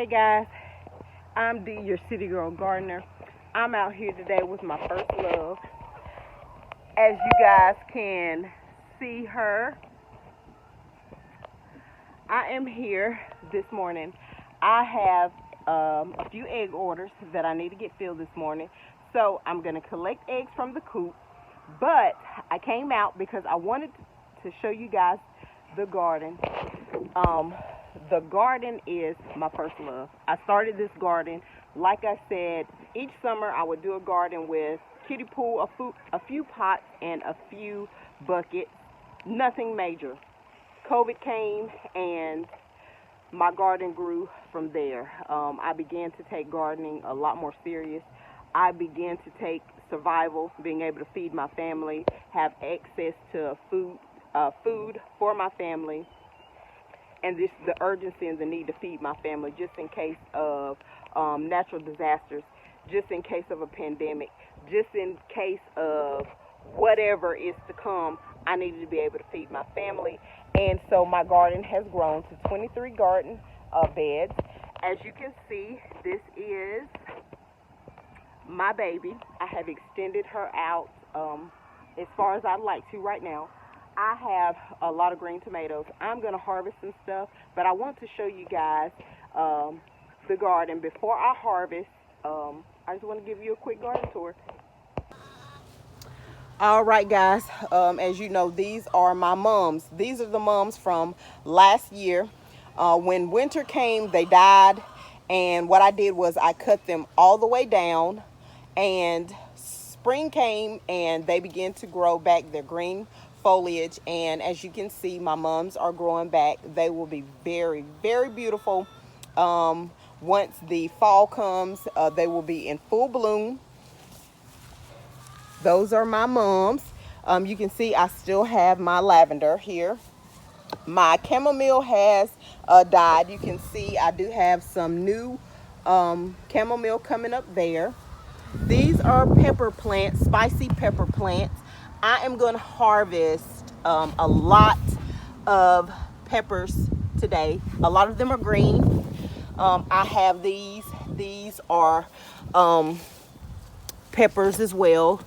guys, I'm Dee, your city girl gardener. I'm out here today with my first love. As you guys can see her, I am here this morning. I have a few egg orders that I need to get filled this morning. So I'm going to collect eggs from the coop. But I came out because I wanted to show you guys the garden. The garden is my first love. I started this garden, like I said, each summer I would do a garden with kiddie pool, a few pots, and a few buckets. Nothing major. COVID came and my garden grew from there. I began to take gardening a lot more serious. I began to take survival, being able to feed my family, have access to food for my family, and just the urgency and the need to feed my family just in case of natural disasters, just in case of a pandemic, just in case of whatever is to come. I needed to be able to feed my family. And so my garden has grown to 23 garden beds. As you can see, this is my baby. I have extended her out as far as I'd like to right now. I have a lot of green tomatoes. I'm going to harvest some stuff, but I want to show you guys the garden. Before I harvest, I just want to give you a quick garden tour. All right, guys, as you know, these are my mums. These are the mums from last year. When winter came, they died, and what I did was I cut them all the way down, and spring came and they began to grow back their green foliage. And as you can see, my mums are growing back. They will be very, very beautiful. Once the fall comes, they will be in full bloom. Those are my mums. You can see I still have my lavender here. My chamomile has died. You can see I do have some new chamomile coming up there. These are pepper plants, spicy pepper plants. I am going to harvest a lot of peppers today. A lot of them are green. I have these. These are peppers as well.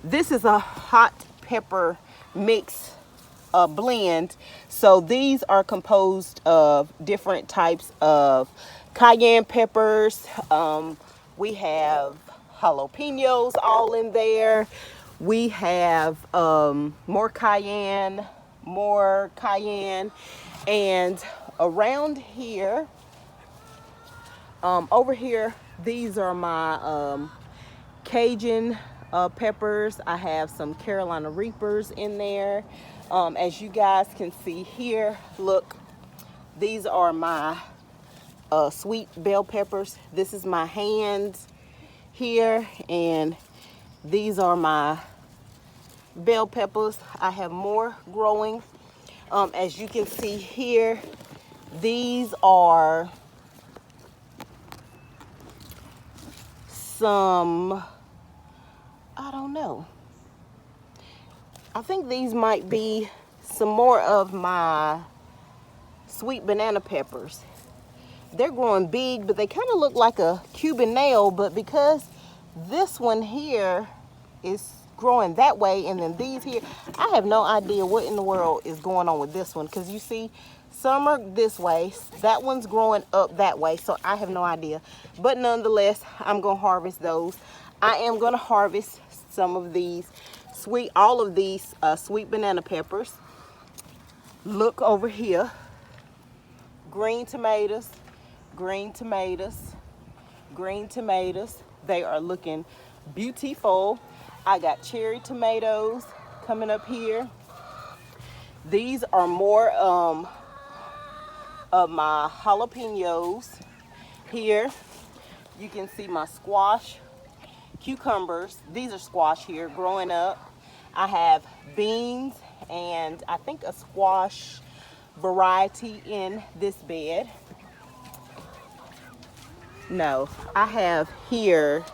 This is a hot pepper mix blend. So these are composed of different types of cayenne peppers. We have jalapenos all in there. We have more cayenne, and around here, over here, these are my Cajun peppers. I have some Carolina Reapers in there. As you guys can see here, look, these are my sweet bell peppers. This is my hands here, and these are my bell peppers. I have more growing. As you can see here, these are some, I don't know. I think these might be some more of my sweet banana peppers. They're growing big, but they kind of look like a Cuban nail, but because this one here is growing that way, and then these here, I have no idea what in the world is going on with this one, because you see some are this way, that one's growing up that way, so I have no idea. But nonetheless, I'm going to harvest those. I am going to harvest some of these all of these sweet banana peppers. Look over here. Green tomatoes, green tomatoes, green tomatoes. They are looking beautiful. I got cherry tomatoes coming up here. These are more of my jalapenos here. You can see my squash, cucumbers. These are squash here growing up. I have beans and I think a squash variety in this bed. No, I have here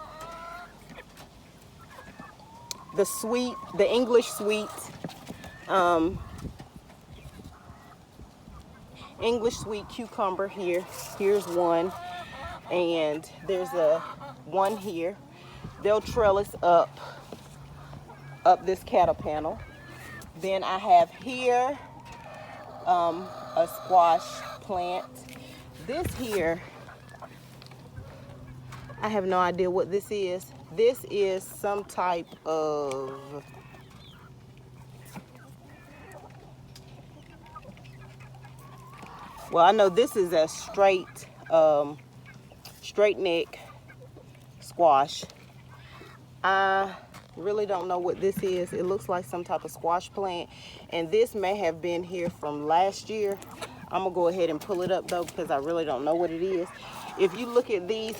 the English sweet. English sweet cucumber here. Here's one, and there's one here. They'll trellis up this cattle panel. Then I have here a squash plant. This here, I have no idea what this is. This is some type of well, I know this is a straight neck squash. I really don't know what this is. It looks like some type of squash plant, and this may have been here from last year. I'm gonna go ahead and pull it up though, because I really don't know what it is. If you look at these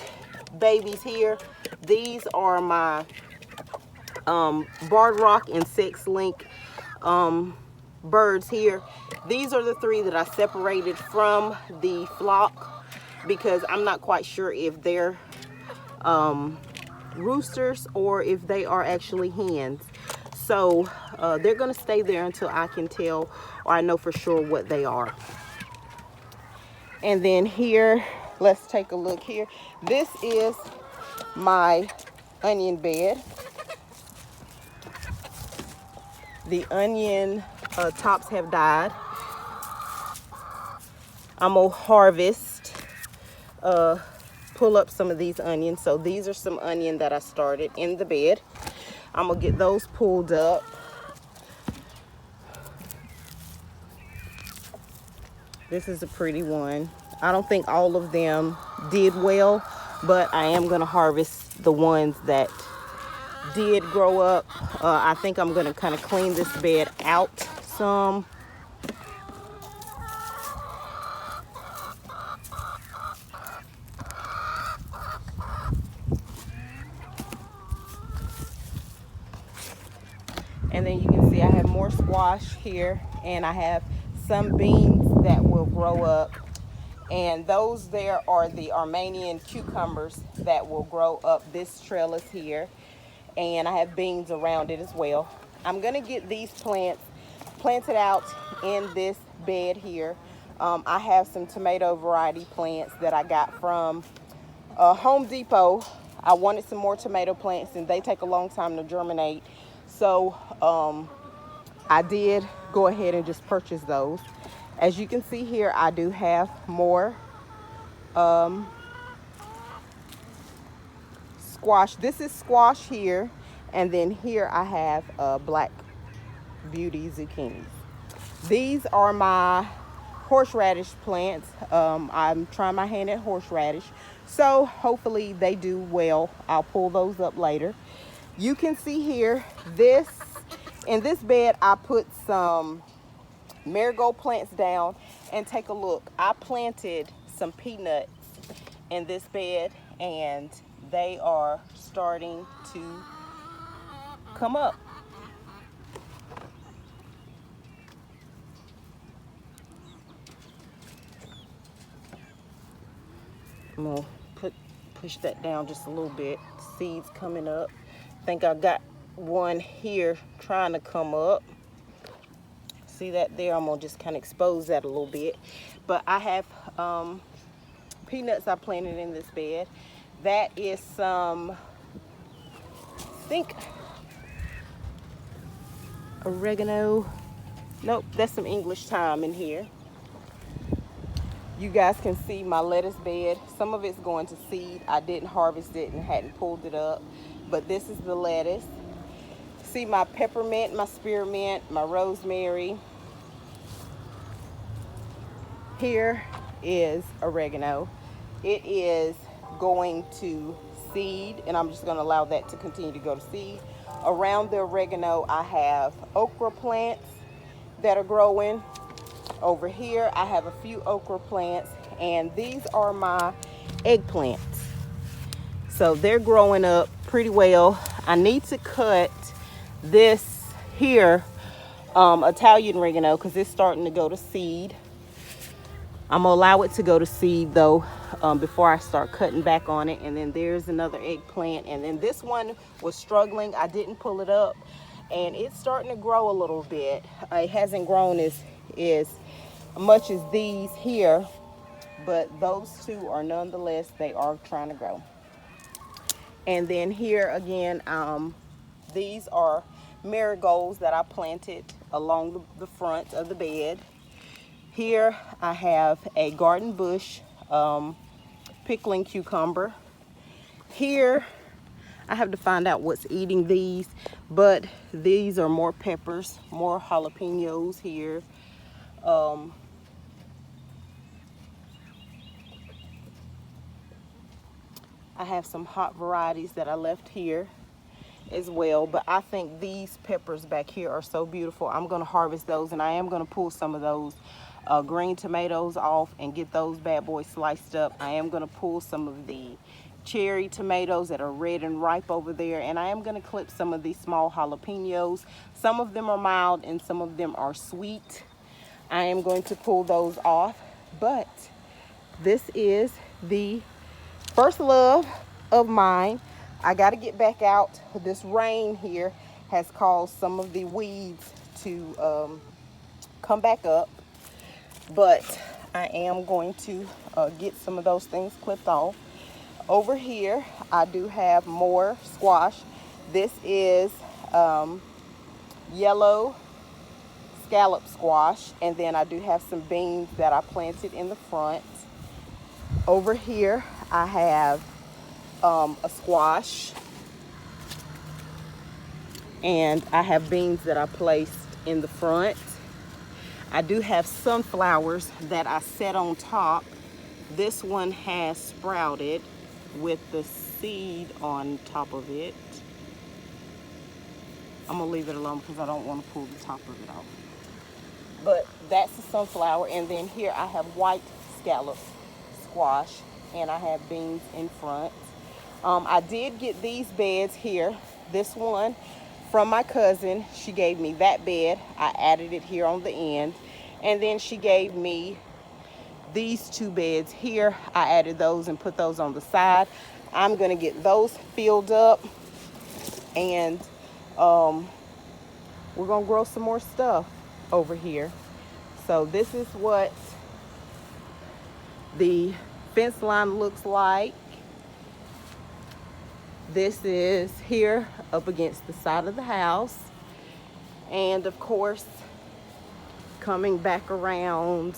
babies here, these are my Barred Rock and Sex Link birds here. These are the 3 that I separated from the flock because I'm not quite sure if they're roosters or if they are actually hens. So they're gonna stay there until I can tell or I know for sure what they are. And then here, let's take a look here. This is my onion bed. The onion tops have died. I'm gonna harvest, pull up some of these onions. So these are some onion that I started in the bed. I'm gonna get those pulled up. This is a pretty one. I don't think all of them did well, but I am gonna harvest the ones that did grow up. I think I'm gonna kind of clean this bed out some. And then you can see I have more squash here, and I have some beans that will grow up. And those there are the Armenian cucumbers that will grow up this trellis here. And I have beans around it as well. I'm gonna get these plants planted out in this bed here. I have some tomato variety plants that I got from Home Depot. I wanted some more tomato plants, and they take a long time to germinate. So I did go ahead and just purchase those. As you can see here, I do have more squash. This is squash here, and then here I have Black Beauty zucchinis. These are my horseradish plants. I'm trying my hand at horseradish, so hopefully they do well. I'll pull those up later. You can see here, in this bed I put some marigold plants down, and take a look. I planted some peanuts in this bed, and they are starting to come up. I'm gonna push that down just a little bit. Seeds coming up. I think I got one here trying to come up. See that there? I'm gonna just kind of expose that a little bit. But I have peanuts I planted in this bed. That is some, I think, oregano. Nope, that's some English thyme in here. You guys can see my lettuce bed. Some of it's going to seed. I didn't harvest it and hadn't pulled it up, but this is the lettuce. See my peppermint, my spearmint, my rosemary. Here is oregano. It is going to seed, and I'm just going to allow that to continue to go to seed. Around the oregano, I have okra plants that are growing. Over here, I have a few okra plants, and these are my eggplants. So they're growing up pretty well. I need to cut this here Italian oregano because it's starting to go to seed. I'm gonna allow it to go to seed though before I start cutting back on it. And then there's another eggplant, and then this one was struggling. I didn't pull it up, and it's starting to grow a little bit. It hasn't grown as much as these here, but those two are nonetheless, they are trying to grow. And then here again, these are marigolds that I planted along the front of the bed. Here I have a garden bush pickling cucumber. Here I have to find out what's eating these, but these are more peppers, more jalapenos here. I have some hot varieties that I left here as well, but I think these peppers back here are so beautiful. I'm going to harvest those, and I am going to pull some of those green tomatoes off and get those bad boys sliced up. I am going to pull some of the cherry tomatoes that are red and ripe over there, and I am going to clip some of these small jalapenos. Some of them are mild and some of them are sweet. I am going to pull those off, but this is the first love of mine. I got to get back out. This rain here has caused some of the weeds to come back up, but I am going to get some of those things clipped off. Over here, I do have more squash. This is yellow scallop squash, and then I do have some beans that I planted in the front. Over here, I have a squash, and I have beans that I placed in the front. I do have sunflowers that I set on top. This one has sprouted with the seed on top of it. I'm gonna leave it alone because I don't want to pull the top of it off. But that's the sunflower, and then here I have white scallop squash, and I have beans in front. I did get these beds here. This one from my cousin. She gave me that bed. I added it here on the end, and then she gave me these two beds here. I added those and put those on the side. I'm gonna get those filled up, and we're gonna grow some more stuff over here. So this is what the fence line looks like. This is here up against the side of the house, and of course, coming back around,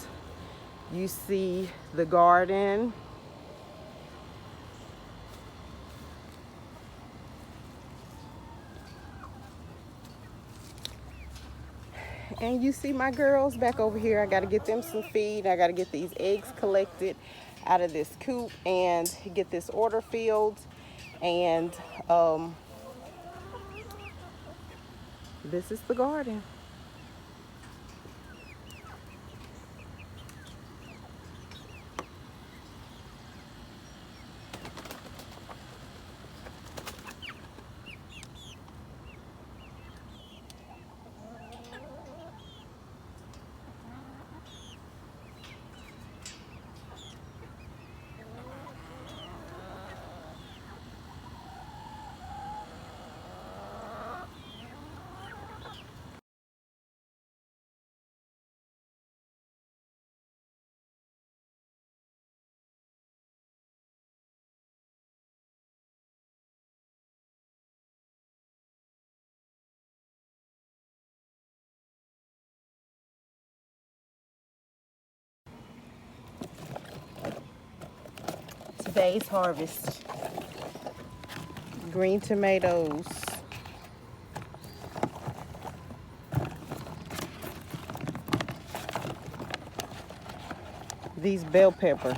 you see the garden. And you see my girls back over here. I got to get them some feed. I got to get these eggs collected out of this coop and get this order filled. And this is the garden. Today's harvest: green tomatoes, these bell pepper,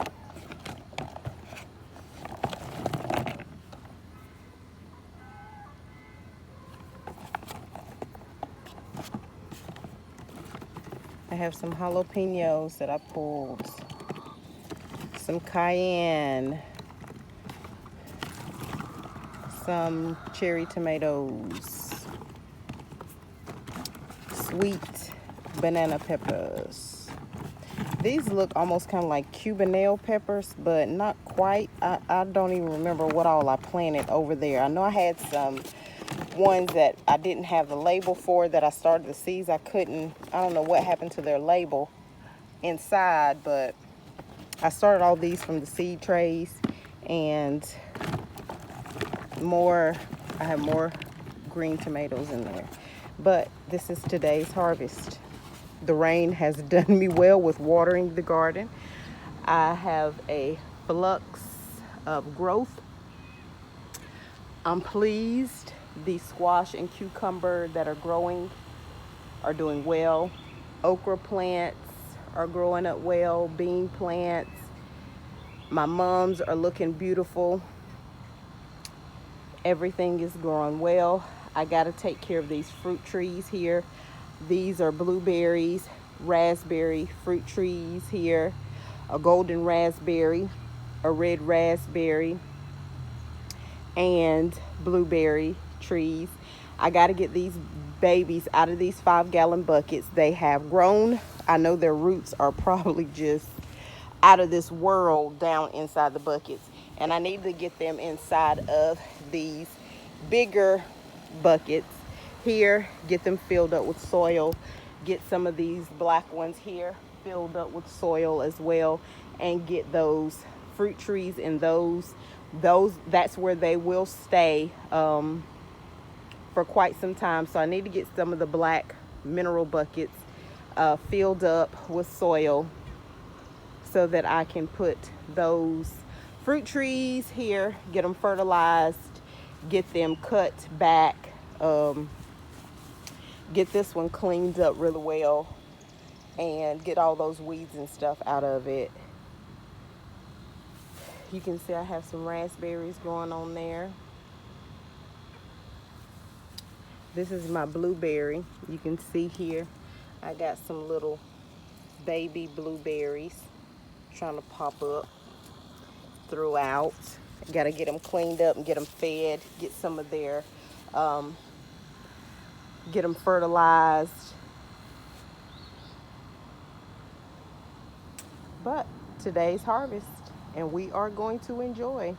I have some jalapenos that I pulled, some cayenne, some cherry tomatoes, sweet banana peppers. These look almost kind of like Cubanelle peppers, but not quite. I don't even remember what all I planted over there. I know I had some ones that I didn't have the label for that I started the seeds. I don't know what happened to their label. inside, but I started all these from the seed trays, and I have more green tomatoes in there. But this is today's harvest. The rain has done me well with watering the garden. I have a flux of growth. I'm pleased. The squash and cucumber that are growing are doing well. Okra plants are growing up well. Bean plants. My mums are looking beautiful. Everything is growing well. I got to take care of these fruit trees here. These are blueberries, raspberry fruit trees here, a golden raspberry, a red raspberry, and blueberry trees. I got to get these babies out of these 5-gallon buckets. They have grown. I know their roots are probably just out of this world down inside the buckets, and I need to get them inside of these bigger buckets here, get them filled up with soil, get some of these black ones here filled up with soil as well, and get those fruit trees in those that's where they will stay for quite some time. So I need to get some of the black mineral buckets filled up with soil so that I can put those fruit trees here, get them fertilized, get them cut back, get this one cleaned up really well, and get all those weeds and stuff out of it. You can see I have some raspberries growing on there. This is my blueberry. You can see here I got some little baby blueberries trying to pop up throughout. Got to get them cleaned up and get them fed, get some of their get them fertilized. But today's harvest, and we are going to enjoy.